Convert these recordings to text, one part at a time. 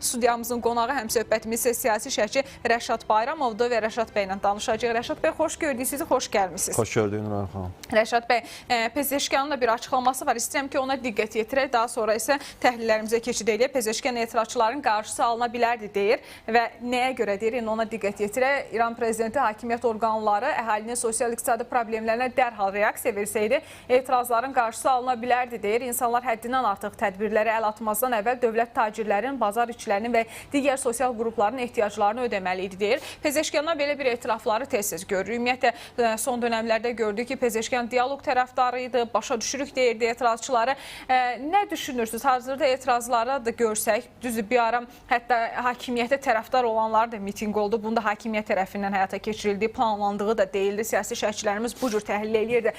studiyamızın qonağı həm söhbətimiz siyasi şərhçi Rəşad Bayramovdur və Rəşad bəy ilə danışacağıq. Rəşad bəy, xoş gördük sizi, xoş gəlmisiniz. Xoş gördük Nurhan xanım. Rəşad bəy, Pezeşkanın da bir açıqlaması var. İstəyirəm ki, ona diqqət yetirək. Daha sonra isə təhlillərimizə keçid edək. Pezeşkan etirazçıların qarşısı alına bilərdi deyir və nəyə görə deyir? Ona diqqət yetirək. İran prezidenti hakimiyyət orqanları əhalinin sosial-iqtisadi problemlərinə dərhal reaksiya versəydi, etirazların qarşısı alına bilərdi deyir. İnsanlar həddindən artıq tədbirlərə əl atmazdan əvvəl dövlət tacirlərin, bazar işçilərinin və digər sosial qrupların ehtiyaclarını ödəməli idi deyir. Pezeşkandan belə bir etirafları tez-tez görürük. Ümumiyyətlə, son dönəmlərdə gördük ki, Pezeşkan dialoq tərəfdarı idi, başa düşürük deyirdi etirazçıları. Nə düşünürsünüz? Hazırda etirazları da görsək, düzdür, bir ara hətta hakimiyyətə tərəfdar olanlar da miting oldu. Bunda hakimiyyət tərəfindən həyata keçirildiyi, planlandığı da deyildi. Siyasi şərhçilərimiz bu cür təhlil edirdi.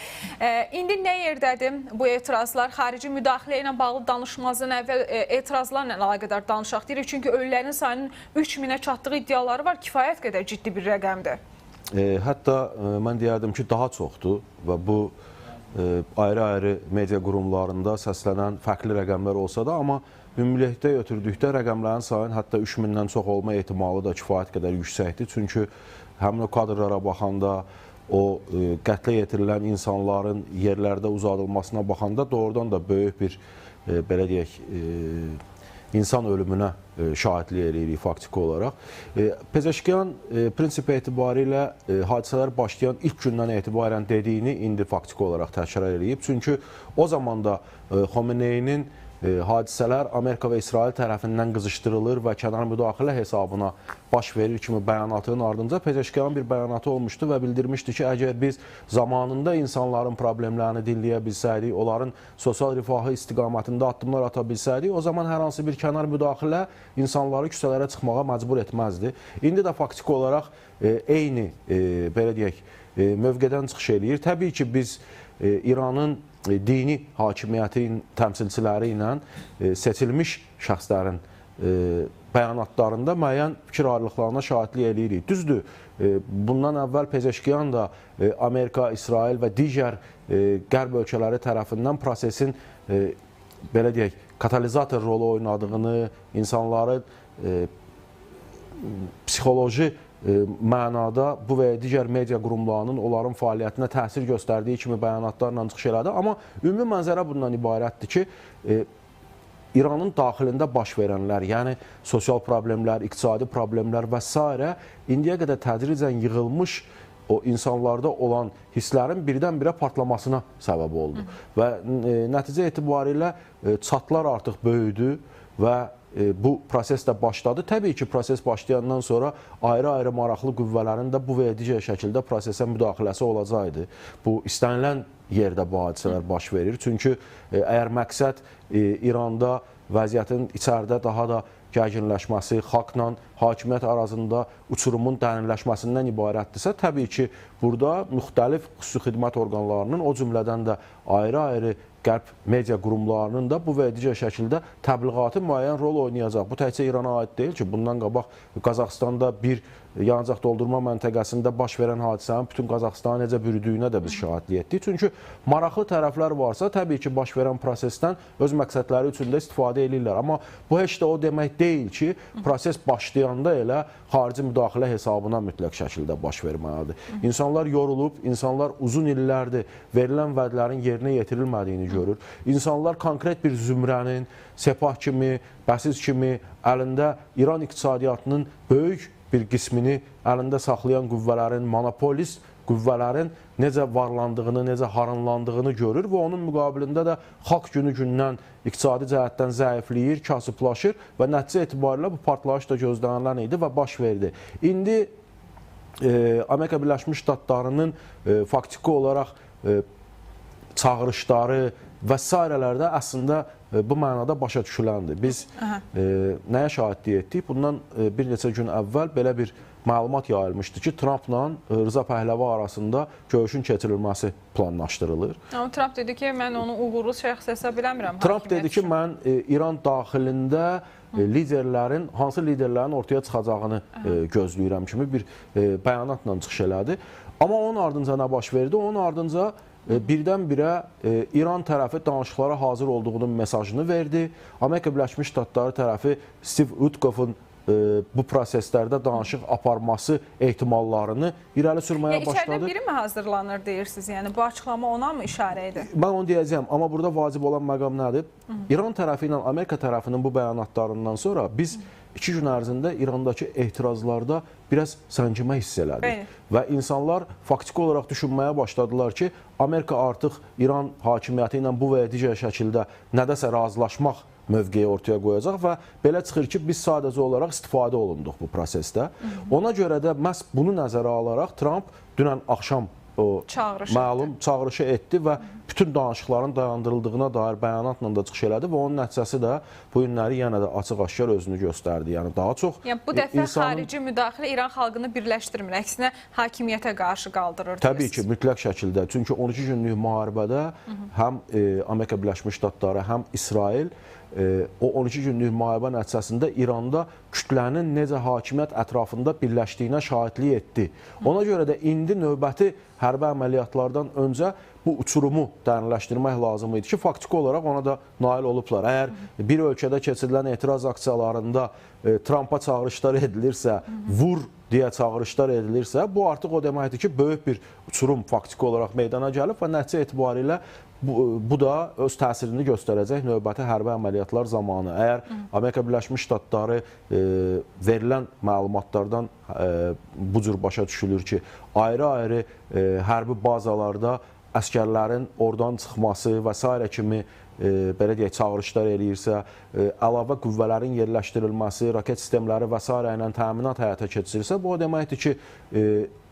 İndi nə yerdədir bu etirazlar? Xarici müdaxilə ilə bağlı danışmazdan əvvəl etirazlarla əlaqədar danışaq deyirik. Çünki ölülərin sayının 3000-ə çatdığı iddiaları var. Kifayət qədər ciddi bir rəqəmdir. Hətta mən deyərdim ki, daha çoxdur və bu ayrı-ayrı media qurumlarında səslənən fərqli rəqəmlər olsa da, amma ümumilikdə götürdükdə rəqəmlərin sayının hətta 3000-dən çox olma ehtimalı da kifayət qədər yüksəkdir. Çünki həmin o kadrlara baxanda, o qətlə yetirilən insanların yerlərdə uzadılmasına baxanda doğrudan da böyük bir, belə deyək, insan ölümünə şahidlik edirik faktiki olaraq. Pezeşkan prinsip etibarilə hadisələr başlayan ilk gündən etibarən dediyini indi faktiki olaraq təkrar edib. Çünki o zaman da Xomeneyinin hadisələr Amerika və İsrail tərəfindən qızışdırılır və kənar müdaxilə hesabına baş verir kimi bəyanatının ardınca Pezeşkanın bir bəyanatı olmuşdu və bildirmişdi ki, əgər biz zamanında insanların problemlərini dinləyə bilsəydik, onların sosial rifahı istiqamətində addımlar ata bilsəydik, o zaman hər hansı bir kənar müdaxilə insanları küçələrə çıxmağa məcbur etməzdi. İndi də faktiki olaraq eyni, belə deyək, mövqedən çıxış eləyir. Təbii ki, biz İranın dini hakimiyyətin təmsilçiləri ilə seçilmiş şəxslərin bəyanatlarında müəyyən fikir ayrılıqlarına şahidlik eləyirik. Düzdür, bundan əvvəl Pezeşkiyan da Amerika, İsrail və digər qərb ölkələri tərəfindən prosesin, belə deyək, katalizator rolu oynadığını, insanların psixoloji mənada bu və ya digər media qurumlarının onların fəaliyyətinə təsir göstərdiyi kimi bəyanatlarla çıxış elədi. Amma ümumi mənzərə bundan ibarətdir ki, İranın daxilində baş verənlər, yəni sosial problemlər, iqtisadi problemlər və s. indiyə qədər tədricən yığılmış o insanlarda olan hisslərin birdən-birə partlamasına səbəb oldu. Və nəticə etibarilə çatlar artıq böyüdü və bu proses də başladı. Təbii ki, proses başlayandan sonra ayrı-ayrı maraqlı qüvvələrin də bu və ya digər şəkildə prosesə müdaxiləsi olacaqdı. Bu, istənilən yerdə bu hadisələr baş verir. Çünki əgər məqsəd İranda vəziyyətin içəridə daha da gərginləşməsi, xalqla hakimiyyət arasında uçurumun dərinləşməsindən ibarətdirsə, təbii ki, burada müxtəlif xüsusi xidmət orqanlarının, o cümlədən də ayrı-ayrı qərb media qurumlarının da bu və digər şəkildə təbliğatı müəyyən rol oynayacaq. Bu təkcə İrana aid deyil ki, bundan qabaq Qazaxstanda bir yanacaq doldurma məntəqəsində baş verən hadisənin bütün Qazaxstanı necə bürüdüyünə də biz şahidlik etdik. Çünki maraqlı tərəflər varsa, təbii ki, baş verən prosesdən öz məqsədləri üçün də istifadə edirlər. Amma bu heç də o demək deyil ki, proses başlayanda elə xarici müdaxilə hesabına mütləq şəkildə baş verməlidir. İnsanlar yorulub, insanlar uzun illərdir verilən vədlərin yerinə yetirilmədiyini görür. İnsanlar konkret bir zümrənin, Sepah kimi, Bəsiz kimi əlində İran iqtisadiyyatının böyük bir qismini əlində saxlayan qüvvələrin, monopolist qüvvələrin necə varlandığını, necə harınlandığını görür və onun müqabilində də xalq günü-gündən iqtisadi cəhətdən zəifləyir, kasıblaşır və nəticə etibarilə bu partlayış da gözlənilən idi və baş verdi. İndi Amerika Birləşmiş Ştatlarının faktiki olaraq çağırışları və s.lərdə əslində bu mənada başa düşüləndir. Biz nəyə şahidlik etdik? Bundan bir neçə gün əvvəl belə bir məlumat yayılmışdı ki, Trumpla Rıza Pəhləvi arasında görüşün keçirilməsi planlaşdırılır. Amma Trump dedi ki, mən onu uğurlu şəxs hesab eləmirəm. Trump dedi ki, mən İran daxilində liderlərin, hansı liderlərin ortaya çıxacağını gözləyirəm kimi bir bəyanatla çıxış elədi. Amma onun ardınca nə baş verdi? Onun ardınca birdən-birə İran tərəfi danışıqlara hazır olduğunun mesajını verdi. Amerika Birləşmiş Ştatları tərəfi Steve Witkoffun bu proseslərdə danışıq aparması ehtimallarını irəli sürməyə başladı. İçəridən biri mi hazırlanır deyirsiniz? Yəni bu açıqlama ona mı işarə edir? Mən onu deyəcəyəm, amma burada vacib olan məqam nədir? İran tərəfi ilə Amerika tərəfinin bu bəyanatlarından sonra biz 2 gün ərzində İrandakı etirazlarda biraz səncimə hiss elədik. Və insanlar faktiki olaraq düşünməyə başladılar ki, Amerika artıq İran hakimiyyəti ilə bu və ya digər şəkildə nədəsə razılaşmaq mövqeyi ortaya qoyacaq və belə çıxır ki, biz sadəcə olaraq istifadə olunduq bu prosesdə. Ona görə də məhz bunu nəzərə alaraq Trump dünən axşam çağırışı etdi və bütün danışıqların dayandırıldığına dair bəyanatla da çıxış elədi və onun nəticəsi də bu günləri yenə də açıq-aşkar özünü göstərdi. Yəni daha çox bu dəfə xarici müdaxilə İran xalqını birləşdirmir, əksinə hakimiyyətə qarşı qaldırır. Təbii ki, mütləq şəkildə. Çünki 12 günlük müharibədə həm Amerika Birləşmiş Ştatları, həm İsrail o 12 günlük müharibə nəticəsində İranda kütlənin necə hakimiyyət ətrafında birləşdiyinə şahidlik etdi. Ona görə də indi növbəti hərbi əməliyyatlardan öncə bu uçurumu dərinləşdirmək lazım idi ki, faktiki olaraq ona da nail olublar. Əgər bir ölkədə keçirilən etiraz aksiyalarında Trumpa çağırışlar edilirsə, vur deyə çağırışlar edilirsə, bu artıq o deməkdir ki, böyük bir uçurum faktiki olaraq meydana gəlib və nəticə etibarilə bu da öz təsirini göstərəcək növbəti hərbi əməliyyatlar zamanı. Əgər Amerika Birləşmiş Ştatları verilən məlumatlardan bu cür başa düşülür ki, ayrı-ayrı hərbi bazalarda əskərlərin oradan çıxması və s. kimi belə deyək, çağırışlar eləyirsə, əlavə qüvvələrin yerləşdirilməsi, raket sistemləri və s. ilə təminat həyata keçirirsə, bu o deməkdir ki,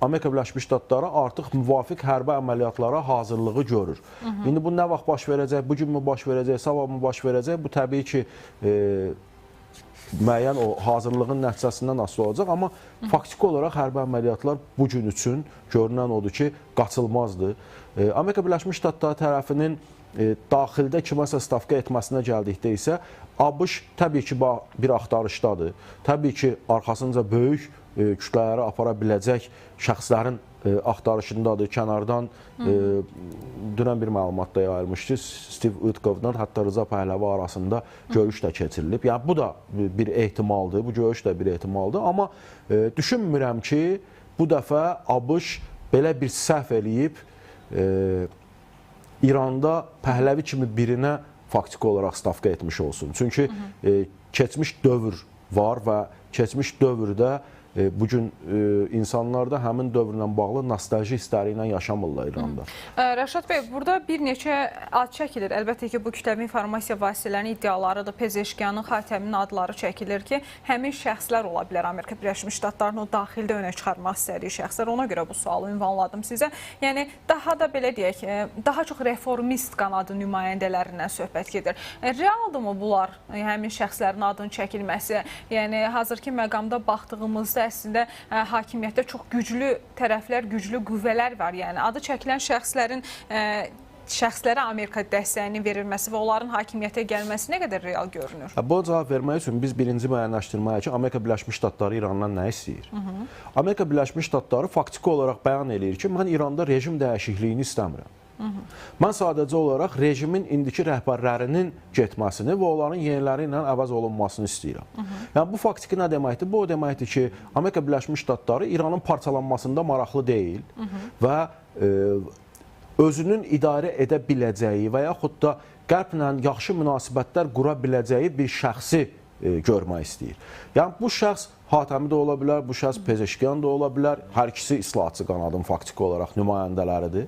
Amerika Birləşmiş Ştatları artıq müvafiq hərbi əməliyyatlara hazırlığı görür. İndi bu nə vaxt baş verəcək, bu gün mü baş verəcək, sabah mı baş verəcək, bu təbii ki, müəyyən o hazırlığın nəticəsindən asılı olacaq, amma faktiki olaraq hərbi əməliyyatlar bu gün üçün görünən odur ki, qaçılmazdır. Amerika Birləşmiş Ştatları tərəfinin daxildə kiməsə stavka etməsinə gəldikdə isə ABŞ təbii ki, bir axtarışdadır. Təbii ki, arxasınca böyük kütlələri apara biləcək şəxslərin axtarışındadır. Kənardan dünən bir məlumatda yayılmışdı. Steve Witkoffla hətta Rıza Pəhləvi arasında görüş də keçirilib. Yəni bu da bir ehtimaldır, bu görüş də bir ehtimaldır. Amma düşünmürəm ki, bu dəfə ABŞ belə bir səhv eləyib İranda Pəhləvi kimi birinə faktiki olaraq stavka etmiş olsun. Çünki keçmiş dövr var və keçmiş dövrdə bugün insanlarda həmin dövrlə bağlı nostalji hissləri ilə yaşamırlar İranda. Rəşad bəy, burada bir neçə ad çəkilir. Əlbəttə ki, bu kütləvi informasiya vasitələrinin iddialarıdır. Pezeşkiyanın, Xatəminin adları çəkilir ki, həmin şəxslər ola bilər. Amerika Birləşmiş Ştatlarının o daxildə önə çıxarmaq istədiyi şəxslər. Ona görə bu sualı ünvanladım sizə. Yəni, daha da belə deyək, daha çox reformist qanadı nümayəndələrindən söhbət gedir. Realdırmı bunlar, həmin şəxslərin adının çəkilməsi? Yəni, hazırki məqamda baxdığımızda əslində hakimiyyətdə çox güclü tərəflər, güclü qüvvələr var. Yəni adı çəkilən şəxslərə Amerika dəstəyinin verilməsi və onların hakimiyyətə gəlməsi nə qədər real görünür? Bu cavab vermək üçün biz birinci müəyyənləşdirməliyik ki, Amerika Birləşmiş Ştatları İrandan nə istəyir? Amerika Birləşmiş Ştatları faktiki olaraq bəyan eləyir ki, mən İranda rejim dəyişikliyini istəmirəm. Mən sadəcə olaraq rejimin indiki rəhbərlərinin getməsini və onların yeniləri ilə əvəz olunmasını istəyirəm. Yəni bu faktiki nə deməkdir? Bu o deməkdir ki, Amerika Birləşmiş Ştatları İranın parçalanmasında maraqlı deyil və özünün idarə edə biləcəyi və yaxud da Qərblə yaxşı münasibətlər qura biləcəyi bir şəxsi görmək istəyir. Yəni bu şəxs Xatəmi də ola bilər, bu şəxs Pezeşkiyan da ola bilər. Hər ikisi islahatçı qanadın faktiki olaraq nümayəndələridir.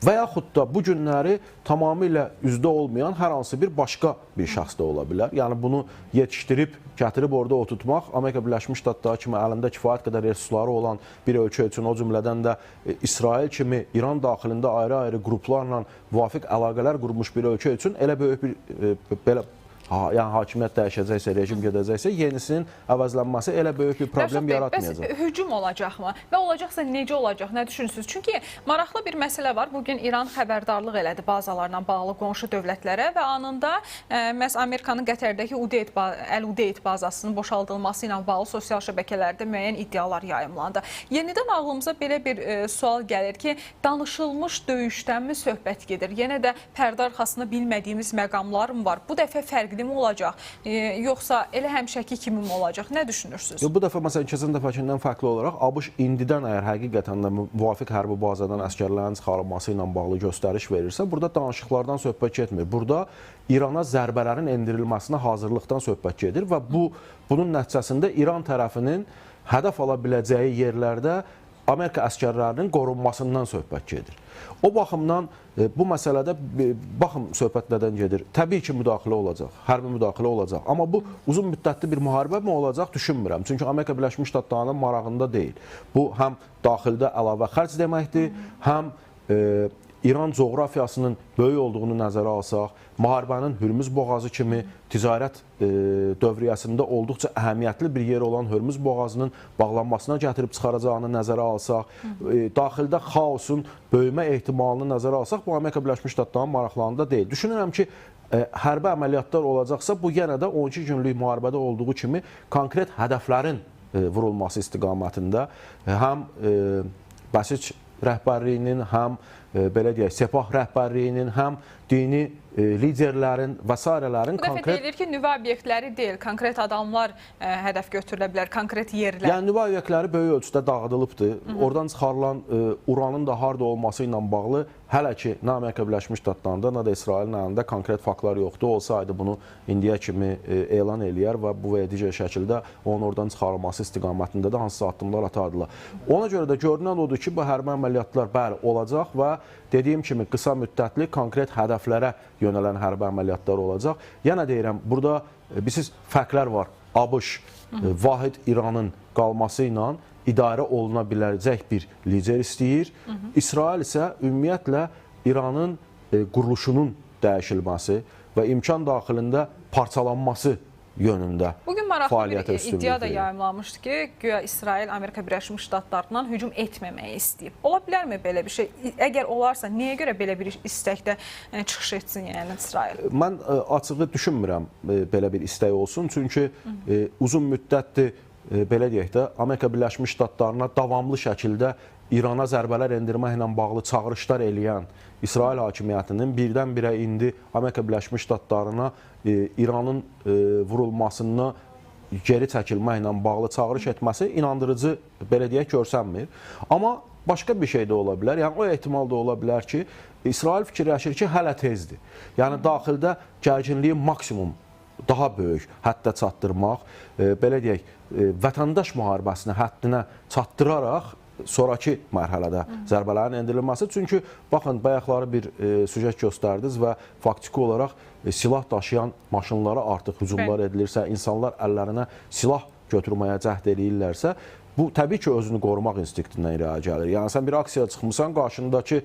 Və yaxud da bu günləri tamamilə üzdə olmayan hər hansı bir başqa bir şəxs də ola bilər. Yəni bunu yetişdirib, gətirib orada oturtmaq Amerika Birləşmiş Ştatları kimi əlində kifayət qədər resursları olan bir ölkə üçün, o cümlədən də İsrail kimi İran daxilində ayrı-ayrı qruplarla müvafiq əlaqələr qurmuş bir ölkə üçün elə böyük bir belə yəni hakimiyyət dəyişəcəksə, rejim gedəcəksə, yenisinin əvəzlənməsi elə böyük bir problem yaratmayacaq. Bəs hücum olacaqmı? Və olacaqsa necə olacaq? Nə düşünürsünüz? Çünki maraqlı bir məsələ var. Bugün İran xəbərdarlıq elədi bazalarla bağlı qonşu dövlətlərə və anında məhz Amerikanın Qətərdəki Əl-Udeyd bazasının boşaldılması ilə bağlı sosial şəbəkələrdə müəyyən iddialar yayımlandı. Yenidən ağlımıza belə bir sual gəlir ki, danışılmış döyüşdənmi söhbət gedir? Yenə də pərdə arxasında bilmədiyimiz məqamlar mı var? Bu dəfə fərqli mi olacaq? Yoxsa elə həmişəki kimi mi olacaq? Nə düşünürsünüz? Bu dəfə məsələn keçən dəfəkindən fərqli olaraq ABŞ indidən əgər həqiqətən də müvafiq hərbi bazadan əsgərlərin çıxarılması ilə bağlı göstəriş verirsə, burada danışıqlardan söhbət getmir. Burada İrana zərbələrin endirilməsinə hazırlıqdan söhbət gedir və bunun nəticəsində İran tərəfinin hədəf ala biləcəyi yerlərdə Amerika əsgərlərinin qorunmasından söhbət gedir. O baxımdan bu məsələdə baxın söhbət nədən gedir. Təbii ki, müdaxilə olacaq, hərbi müdaxilə olacaq. Amma bu uzun müddətli bir müharibə mi olacaq düşünmürəm. Çünki Amerika Birləşmiş Ştatlarının marağında deyil. Bu həm daxildə əlavə xərc deməkdir, həm İran coğrafiyasının böyük olduğunu nəzərə alsaq, müharibənin Hürmüz boğazı kimi ticarət dövriyyəsində olduqca əhəmiyyətli bir yer olan Hürmüz boğazının bağlanmasına gətirib çıxaracağını nəzərə alsaq, daxildə xaosun böyümə ehtimalını nəzərə alsaq, bu Amerika Birləşmiş Ştatlarının maraqlarında deyil. Düşünürəm ki, hərbi əməliyyatlar olacaqsa, bu yenə də 12 günlük müharibədə olduğu kimi konkret hədəflərin vurulması istiqamətində həm Bəsic rəhbərliyinin, həm belə deyək, Sepah rəhbərliyinin, həm dini liderlərin və s. Bu dəfə deyilir ki, nüvə obyektləri deyil, konkret adamlar hədəf götürülə bilər, konkret yerlər. Yəni nüvə obyektləri böyük ölçüdə dağıdılıbdır. Oradan çıxarılan uranın da harda olması ilə bağlı hələ ki, nə Amerika Birləşmiş Ştatlarında, nə də İsrailin əlində konkret faktlar yoxdur. Olsaydı bunu indiyə kimi elan eləyər və bu və ya digər şəkildə onun oradan çıxarılması istiqamətində də hansısa addımlar atardılar. Ona görə də görünən odur ki, bu hərbi əməliyyatlar bəli olacaq və dediyim kimi qısa müddətli konkret hədəflərə yönələn hərbi əməliyyatlar olacaq. Yenə deyirəm, burada bilirsiniz fərqlər var. ABŞ vahid İranın qalması ilə idarə oluna biləcək bir lider istəyir. İsrail isə ümumiyyətlə İranın quruluşunun dəyişilməsi və imkan daxilində parçalanması yönündə bugün maraqlı fəaliyyətə bir üstünlük iddia da verir. yayımlanmışdı ki, güya İsrail Amerika Birləşmiş Ştatlarından hücum etməməyi istəyib. Ola bilərmi belə bir şey? Əgər olarsa, niyə görə belə bir istəkdə çıxış etsin yəni İsrail? Mən açığı düşünmürəm belə bir istək olsun. Çünki uzun müddətdir, belə deyək də, Amerika Birləşmiş Ştatlarına davamlı şəkildə İrana zərbələr endirməklə bağlı çağırışlar eləyən İsrail hakimiyyətinin birdən-birə indi Amerika Birləşmiş Ştatlarına İranın vurulmasına geri çəkilməklə bağlı çağırış etməsi inandırıcı, belə deyək, görsənmir. Amma başqa bir şey də ola bilər. Yəni o ehtimal da ola bilər ki, İsrail fikirləşir ki, hələ tezdir. Yəni daxildə gərginliyi maksimum daha böyük həddə çatdırmaq, belə deyək, vətəndaş müharibəsini həddinə çatdıraraq sonraki mərhələdə zərbələrin endirilməsi. Çünki baxın, bayaqları bir süjet göstərdiniz və faktiki olaraq silah daşıyan maşınlara artıq hücumlar edilirsə, insanlar əllərinə silah götürməyə cəhd eləyirlərsə, bu təbii ki, özünü qorumaq instinktindən irəli gəlir. Yəni sən bir aksiyaya çıxmısan, qarşındakı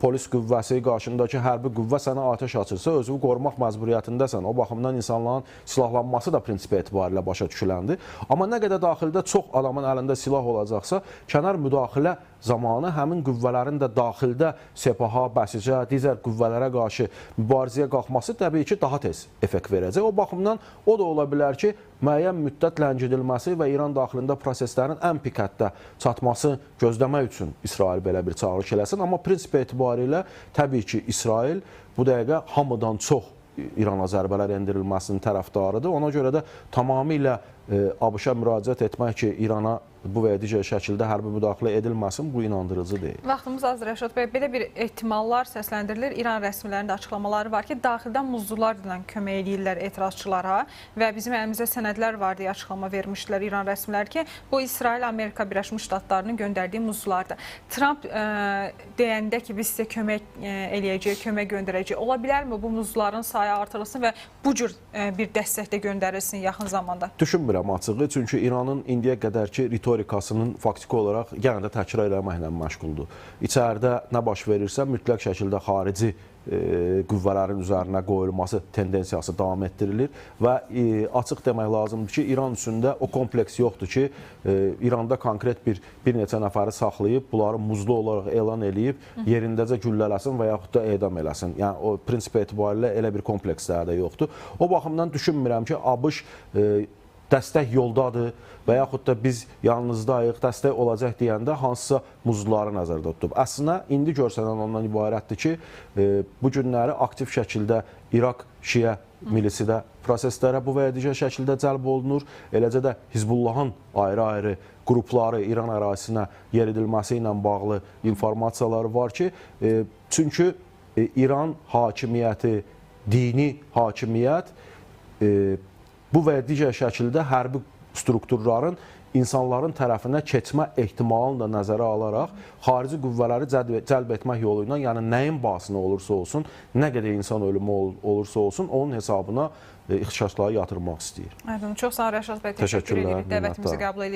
polis qüvvəsi, qarşındakı hərbi qüvvə sənə atəş açırsa, özünü qorumaq məcburiyyətindəsən. O baxımdan insanların silahlanması da prinsipi etibarilə başa düşüləndir. Amma nə qədər daxildə çox adamın əlində silah olacaqsa, kənar müdaxilə zamanı həmin qüvvələrin də daxildə Sepaha, Bəsicə, digər qüvvələrə qarşı mübarizəyə qalxması təbii ki, daha tez effekt verəcək. O baxımdan o da ola bilər ki, müəyyən müddət ləncidilməsi və İran daxilində proseslərin ən pik həddə çatması gözləmək üçün İsrail belə bir çağırış eləsin. Amma prinsip etibarilə təbii ki, İsrail bu dəqiqə hamıdan çox İrana zərbələr endirilməsinin tərəfdarıdır. Ona görə də tamamilə ABŞ-a müraciət etmək ki, İrana bu və ya digər şəkildə hərbi müdaxilə edilməsin, bu inandırıcı deyil. Vaxtımız azdır Rəşad bəy. Belə bir ehtimallar səsləndirilir. İran rəsmilərinin də açıqlamaları var ki, daxildən muzlularla kömək edirlər etirazçılara və bizim əlimizdə sənədlər var deyə açıqlama vermişdilər İran rəsmiləri ki, bu İsrail Amerika Birləşmiş Ştatlarının göndərdiyi muzlulardır. Trump deyəndə ki, biz sizə kömək eləyəcək, kömək göndərəcək. Ola bilərmi bu muzluların sayı artırılsın və bu cür bir dəstək də göndərilsin yaxın zamanda? Düşünmürəm. bilmirəm açığı. Çünki İranın indiyə qədərki ritorikasının faktiki olaraq yenə də təkrar eləməklə məşğuldur. İçəridə nə baş verirsə, mütləq şəkildə xarici qüvvələrin üzərinə qoyulması tendensiyası davam etdirilir və açıq demək lazımdır ki, İran üstündə o kompleks yoxdur ki, İranda konkret bir neçə nəfəri saxlayıb, bunları muzlu olaraq elan eləyib, yerindəcə güllələsin və yaxud da edam eləsin. Yəni, o prinsip etibarilə elə bir kompleksləri də yoxdur. O baxımdan düşünmürəm ki, ABŞ dəstək yoldadır və yaxud da biz yanınızdayıq, dəstək olacaq deyəndə hansısa muzluları nəzərdə tutub. Əslində, indi görsənən ondan ibarətdir ki, bu günləri aktiv şəkildə İraq Şiə milisi də proseslərə bu və ya digər şəkildə cəlb olunur. Eləcə də Hizbullahın ayrı-ayrı qrupları İran ərazisinə yeridilməsi ilə bağlı informasiyaları var ki, çünki İran hakimiyyəti, dini hakimiyyət bu və ya digər şəkildə hərbi strukturların insanların tərəfinə keçmə ehtimalını da nəzərə alaraq xarici qüvvələri cəlb etmək yolu ilə, yəni nəyin bahasına olursa olsun, nə qədər insan ölümü olursa olsun, onun hesabına ixtişaşları yatırmaq istəyir. Çox sağ olun Rəşad bəy, təşəkkür edirik. Dəvətimizi qəbul edirik.